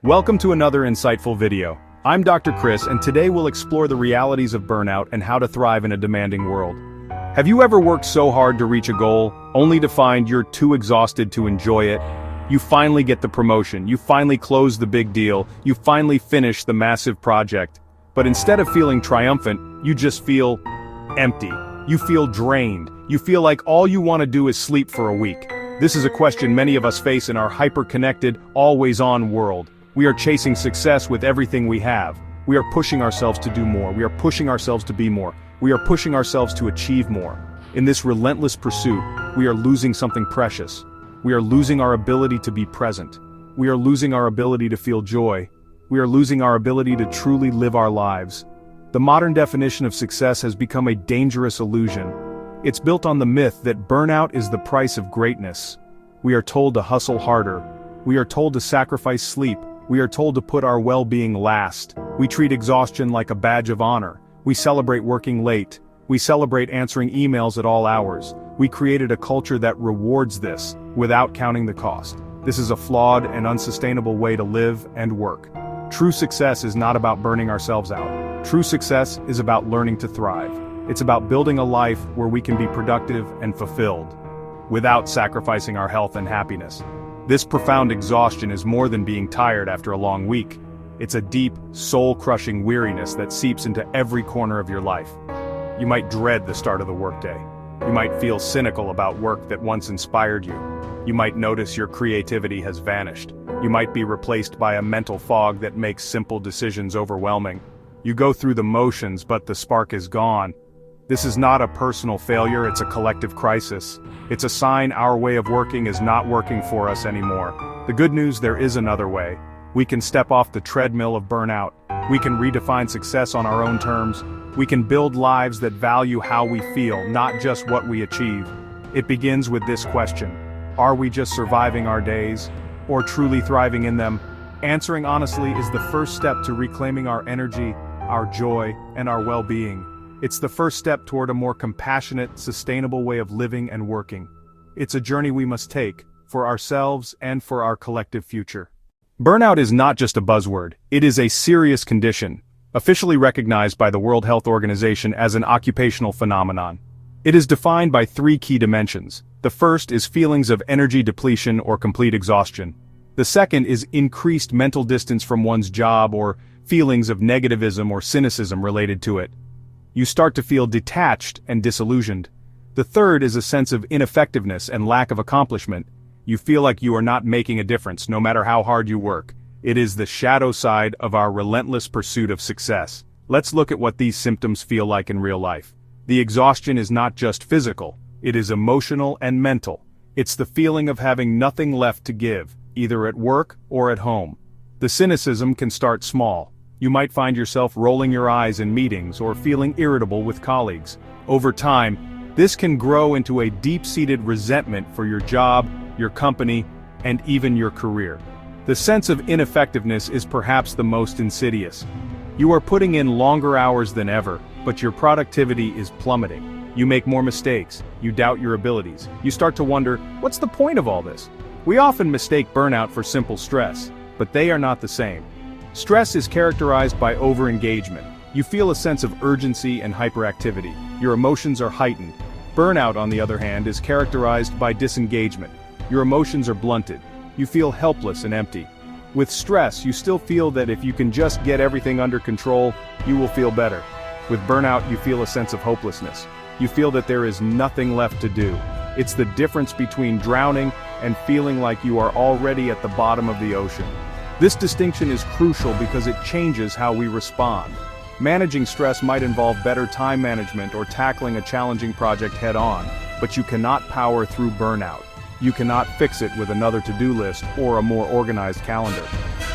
Welcome to another insightful video. I'm Dr. Chris, and today we'll explore the realities of burnout and how to thrive in a demanding world. Have you ever worked so hard to reach a goal, only to find you're too exhausted to enjoy it? You finally get the promotion, you finally close the big deal, you finally finish the massive project. But instead of feeling triumphant, you just feel empty. You feel drained. You feel like all you want to do is sleep for a week. This is a question many of us face in our hyper-connected, always-on world. We are chasing success with everything we have. We are pushing ourselves to do more. We are pushing ourselves to be more. We are pushing ourselves to achieve more. In this relentless pursuit, we are losing something precious. We are losing our ability to be present. We are losing our ability to feel joy. We are losing our ability to truly live our lives. The modern definition of success has become a dangerous illusion. It's built on the myth that burnout is the price of greatness. We are told to hustle harder. We are told to sacrifice sleep. We are told to put our well-being last. We treat exhaustion like a badge of honor. We celebrate working late. We celebrate answering emails at all hours. We created a culture that rewards this, without counting the cost. This is a flawed and unsustainable way to live and work. True success is not about burning ourselves out. True success is about learning to thrive. It's about building a life where we can be productive and fulfilled, without sacrificing our health and happiness. This profound exhaustion is more than being tired after a long week. It's a deep, soul-crushing weariness that seeps into every corner of your life. You might dread the start of the workday. You might feel cynical about work that once inspired you. You might notice your creativity has vanished. You might be replaced by a mental fog that makes simple decisions overwhelming. You go through the motions, but the spark is gone. This is not a personal failure, it's a collective crisis. It's a sign our way of working is not working for us anymore. The good news, there is another way. We can step off the treadmill of burnout. We can redefine success on our own terms. We can build lives that value how we feel, not just what we achieve. It begins with this question: are we just surviving our days, or truly thriving in them? Answering honestly is the first step to reclaiming our energy, our joy, and our well-being. It's the first step toward a more compassionate, sustainable way of living and working. It's a journey we must take, for ourselves and for our collective future. Burnout is not just a buzzword, it is a serious condition, officially recognized by the World Health Organization as an occupational phenomenon. It is defined by three key dimensions. The first is feelings of energy depletion or complete exhaustion. The second is increased mental distance from one's job or feelings of negativism or cynicism related to it. You start to feel detached and disillusioned. The third is a sense of ineffectiveness and lack of accomplishment. You feel like you are not making a difference no matter how hard you work. It is the shadow side of our relentless pursuit of success. Let's look at what these symptoms feel like in real life. The exhaustion is not just physical, it is emotional and mental. It's the feeling of having nothing left to give, either at work or at home. The cynicism can start small. You might find yourself rolling your eyes in meetings or feeling irritable with colleagues. Over time, this can grow into a deep-seated resentment for your job, your company, and even your career. The sense of ineffectiveness is perhaps the most insidious. You are putting in longer hours than ever, but your productivity is plummeting. You make more mistakes. You doubt your abilities. You start to wonder, what's the point of all this? We often mistake burnout for simple stress, but they are not the same. Stress is characterized by over-engagement. You feel a sense of urgency and hyperactivity. Your emotions are heightened. Burnout, on the other hand, is characterized by disengagement. Your emotions are blunted. You feel helpless and empty. With stress, you still feel that if you can just get everything under control, you will feel better. With burnout, you feel a sense of hopelessness. You feel that there is nothing left to do. It's the difference between drowning and feeling like you are already at the bottom of the ocean. This distinction is crucial because it changes how we respond. Managing stress might involve better time management or tackling a challenging project head-on, but you cannot power through burnout. You cannot fix it with another to-do list or a more organized calendar.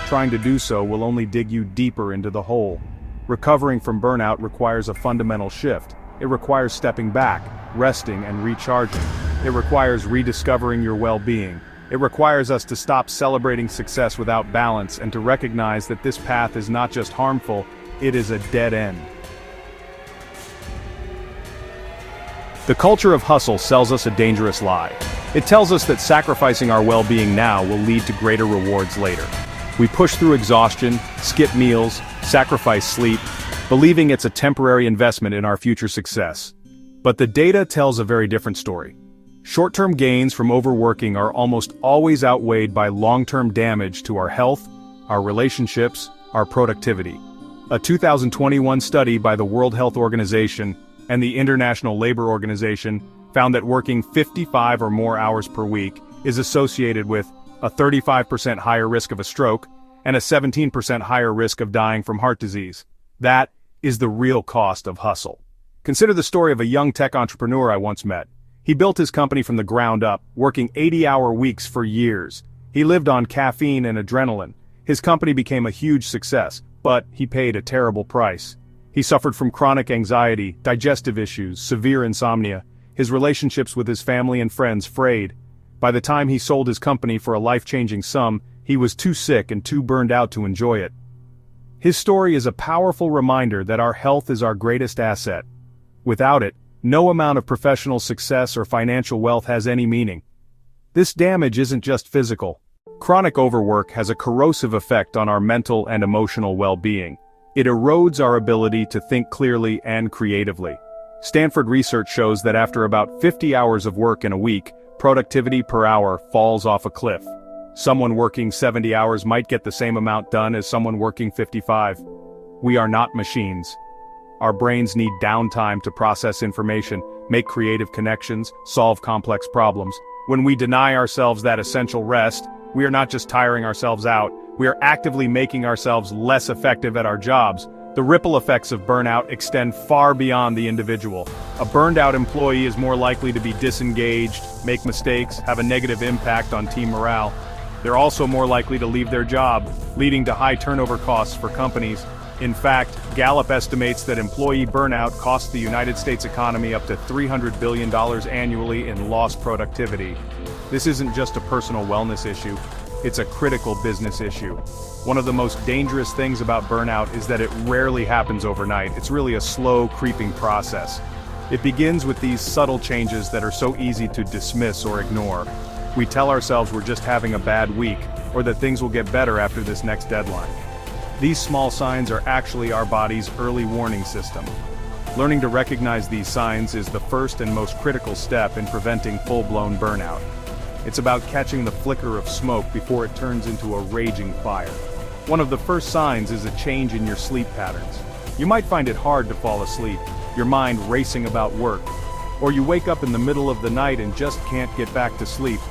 Trying to do so will only dig you deeper into the hole. Recovering from burnout requires a fundamental shift. It requires stepping back, resting and recharging. It requires rediscovering your well-being. It requires us to stop celebrating success without balance and to recognize that this path is not just harmful, it is a dead end. The culture of hustle sells us a dangerous lie. It tells us that sacrificing our well-being now will lead to greater rewards later. We push through exhaustion, skip meals, sacrifice sleep, believing it's a temporary investment in our future success. But the data tells a very different story. Short-term gains from overworking are almost always outweighed by long-term damage to our health, our relationships, our productivity. A 2021 study by the World Health Organization and the International Labor Organization found that working 55 or more hours per week is associated with a 35% higher risk of a stroke and a 17% higher risk of dying from heart disease. That is the real cost of hustle. Consider the story of a young tech entrepreneur I once met. He built his company from the ground up, working 80-hour weeks for years. He lived on caffeine and adrenaline. His company became a huge success, but he paid a terrible price. He suffered from chronic anxiety, digestive issues, severe insomnia. His relationships with his family and friends frayed. By the time he sold his company for a life-changing sum, he was too sick and too burned out to enjoy it. His story is a powerful reminder that our health is our greatest asset. Without it, no amount of professional success or financial wealth has any meaning. This damage isn't just physical. Chronic overwork has a corrosive effect on our mental and emotional well-being. It erodes our ability to think clearly and creatively. Stanford research shows that after about 50 hours of work in a week, productivity per hour falls off a cliff. Someone working 70 hours might get the same amount done as someone working 55. We are not machines. Our brains need downtime to process information, make creative connections, solve complex problems. When we deny ourselves that essential rest, we are not just tiring ourselves out, we are actively making ourselves less effective at our jobs. The ripple effects of burnout extend far beyond the individual. A burned-out employee is more likely to be disengaged, make mistakes, have a negative impact on team morale. They're also more likely to leave their job, leading to high turnover costs for companies. In fact, Gallup estimates that employee burnout costs the United States economy up to $300 billion annually in lost productivity. This isn't just a personal wellness issue, it's a critical business issue. One of the most dangerous things about burnout is that it rarely happens overnight. It's really a slow, creeping process. It begins with these subtle changes that are so easy to dismiss or ignore. We tell ourselves we're just having a bad week, or that things will get better after this next deadline. These small signs are actually our body's early warning system. Learning to recognize these signs is the first and most critical step in preventing full-blown burnout. It's about catching the flicker of smoke before it turns into a raging fire. One of the first signs is a change in your sleep patterns. You might find it hard to fall asleep, your mind racing about work, or you wake up in the middle of the night and just can't get back to sleep.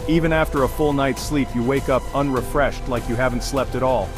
Even after a full night's sleep, you wake up unrefreshed, like you haven't slept at all.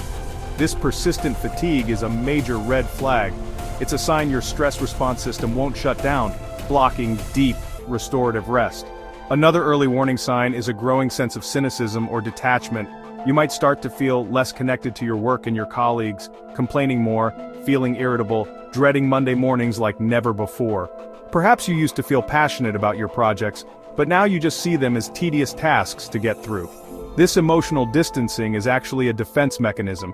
This persistent fatigue is a major red flag. It's a sign your stress response system won't shut down, blocking deep, restorative rest. Another early warning sign is a growing sense of cynicism or detachment. You might start to feel less connected to your work and your colleagues, complaining more, feeling irritable, dreading Monday mornings like never before. Perhaps you used to feel passionate about your projects, but now you just see them as tedious tasks to get through. This emotional distancing is actually a defense mechanism.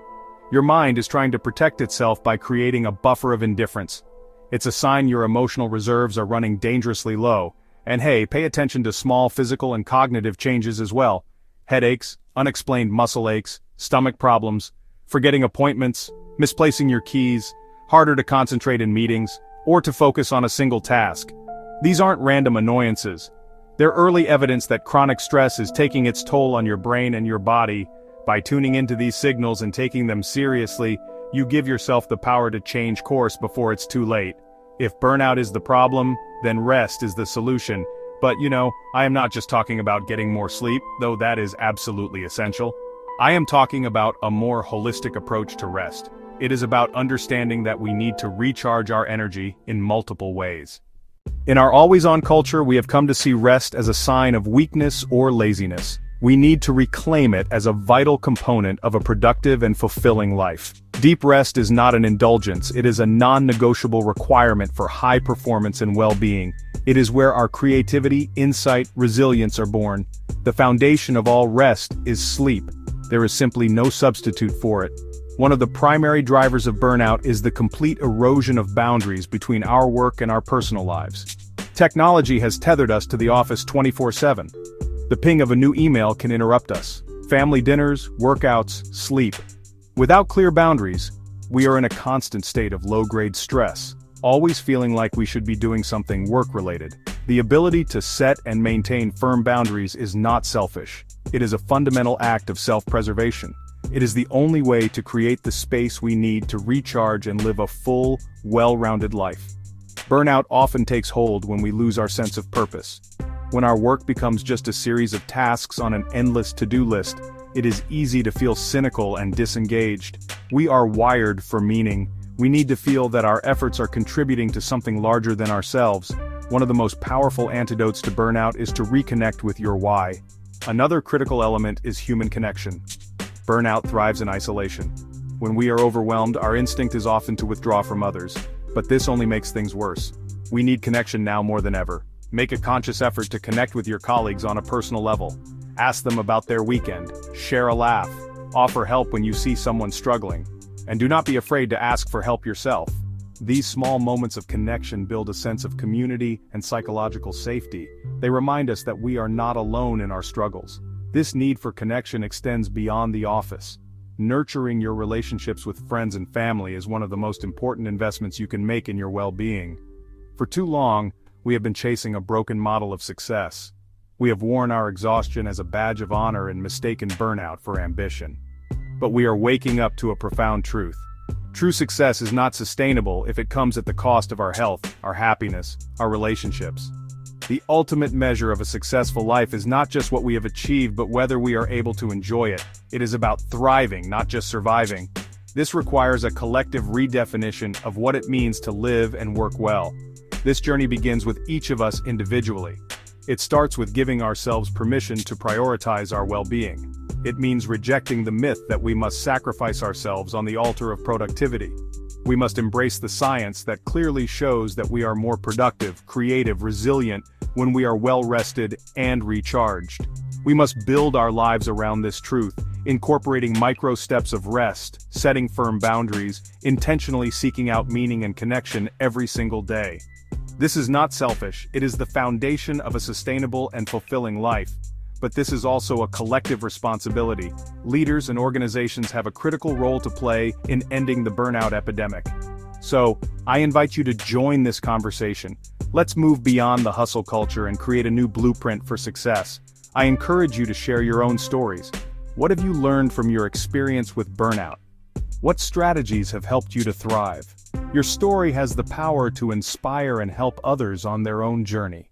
Your mind is trying to protect itself by creating a buffer of indifference. It's a sign your emotional reserves are running dangerously low. And hey, pay attention to small physical and cognitive changes as well. Headaches, unexplained muscle aches, stomach problems, forgetting appointments, misplacing your keys, harder to concentrate in meetings, or to focus on a single task. These aren't random annoyances. They're early evidence that chronic stress is taking its toll on your brain and your body. By tuning into these signals and taking them seriously, you give yourself the power to change course before it's too late. If burnout is the problem, then rest is the solution. But I am not just talking about getting more sleep, though that is absolutely essential. I am talking about a more holistic approach to rest. It is about understanding that we need to recharge our energy in multiple ways. In our always-on culture, we have come to see rest as a sign of weakness or laziness. We need to reclaim it as a vital component of a productive and fulfilling life. Deep rest is not an indulgence, it is a non-negotiable requirement for high performance and well-being. It is where our creativity, insight, resilience are born. The foundation of all rest is sleep. There is simply no substitute for it. One of the primary drivers of burnout is the complete erosion of boundaries between our work and our personal lives. Technology has tethered us to the office 24/7. The ping of a new email can interrupt us. Family dinners, workouts, sleep. Without clear boundaries, we are in a constant state of low-grade stress, always feeling like we should be doing something work-related. The ability to set and maintain firm boundaries is not selfish. It is a fundamental act of self-preservation. It is the only way to create the space we need to recharge and live a full, well-rounded life. Burnout often takes hold when we lose our sense of purpose. When our work becomes just a series of tasks on an endless to-do list, it is easy to feel cynical and disengaged. We are wired for meaning. We need to feel that our efforts are contributing to something larger than ourselves. One of the most powerful antidotes to burnout is to reconnect with your why. Another critical element is human connection. Burnout thrives in isolation. When we are overwhelmed, our instinct is often to withdraw from others. But this only makes things worse. We need connection now more than ever. Make a conscious effort to connect with your colleagues on a personal level. Ask them about their weekend, share a laugh, offer help when you see someone struggling, and do not be afraid to ask for help yourself. These small moments of connection build a sense of community and psychological safety. They remind us that we are not alone in our struggles. This need for connection extends beyond the office. Nurturing your relationships with friends and family is one of the most important investments you can make in your well-being. For too long, we have been chasing a broken model of success. We have worn our exhaustion as a badge of honor and mistaken burnout for ambition. But we are waking up to a profound truth. True success is not sustainable if it comes at the cost of our health, our happiness, our relationships. The ultimate measure of a successful life is not just what we have achieved but whether we are able to enjoy it. It is about thriving, not just surviving. This requires a collective redefinition of what it means to live and work well. This journey begins with each of us individually. It starts with giving ourselves permission to prioritize our well-being. It means rejecting the myth that we must sacrifice ourselves on the altar of productivity. We must embrace the science that clearly shows that we are more productive, creative, resilient when we are well-rested and recharged. We must build our lives around this truth, incorporating micro steps of rest, setting firm boundaries, intentionally seeking out meaning and connection every single day. This is not selfish, it is the foundation of a sustainable and fulfilling life. But this is also a collective responsibility. Leaders and organizations have a critical role to play in ending the burnout epidemic. So, I invite you to join this conversation. Let's move beyond the hustle culture and create a new blueprint for success. I encourage you to share your own stories. What have you learned from your experience with burnout? What strategies have helped you to thrive? Your story has the power to inspire and help others on their own journey.